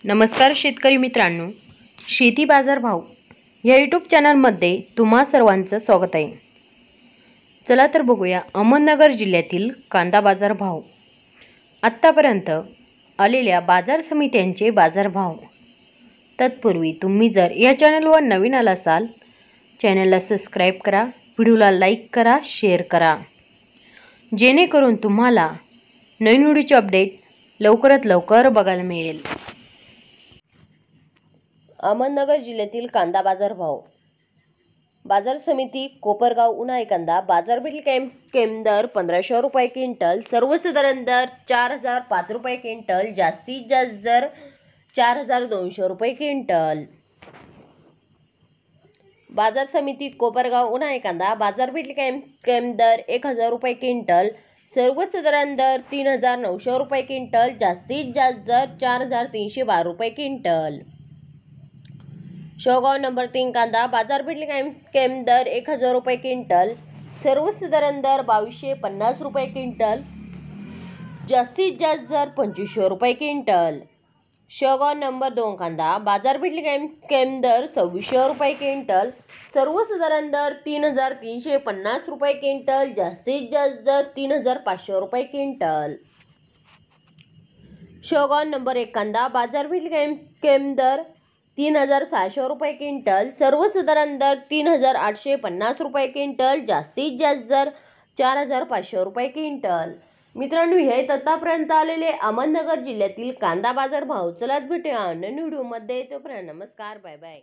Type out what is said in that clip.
नमस्कार शेतकरी मित्रांनो, शेती बाजार भाव या यूट्यूब चॅनलमध्ये तुम्हा सर्वांचं स्वागत आहे। चला तर बघूया अहमदनगर जिल्ह्यातील कांदा बाजार भाव, आत्तापर्यंत आलेल्या बाजार समित्यांचे बाजार भाव। तत्पूर्वी तुम्ही जर या चॅनलवर नवीन आला असाल, चॅनलला सबस्क्राईब करा, व्हिडिओला लाईक करा, शेअर करा, जेणेकरून तुम्हाला नवीन व्हिडिओचे अपडेट लवकरात लवकर बघायला मिळेल। अहमदनगर जिल्ह्यातील कांदा बाजार भाव। बाजार समिती कोपरगाव उन्हाळी कांदा बाजारपेठ दर 1500 रुपये क्विंटल, सर्वसाधारण दर 4005 रुपये क्विंटल, जास्तीत जास्त दर 4200 रुपये क्विंटल। बाजार समिती कोपरगाव उन्हाळी कांदा बाजारपेठ दर 1000 रुपये क्विंटल, सर्वसाधारण दर 3900 रुपये क्विंटल, जास्तीत जास्त दर 4312 रुपये क्विंटल। शेवगाव नंबर 3 कांदा बाजारपेठ दर 1000 रुपये क्विंटल, सर्वसाधारण दर 2250 रुपये क्विंटल, जास्तीत जास्त दर 2500 रुपये क्विंटल। शेवगाव नंबर 2 कांदा बाजारपेठ दर 2600 रुपये क्विंटल, सर्वसाधारण दर 3350 रुपये क्विंटल, जास्तीत जास्त दर 3500 रुपये क्विंटल। शेवगाव नंबर 1 कांदा बाजारपेठ दर 3600 रुपये क्विंटल, सर्वसाधारण दर 3850 रुपये क्विंटल, जास्तीत जास्त दर 4500 रुपये क्विंटल। मित्रांनो, हे आतापर्यंत आलेले अहमदनगर जिल्ह्यातील कांदा बाजार भाव। चला भेटूया नवीन व्हिडिओमध्ये, तोपर्यंत नमस्कार, बाय बाय।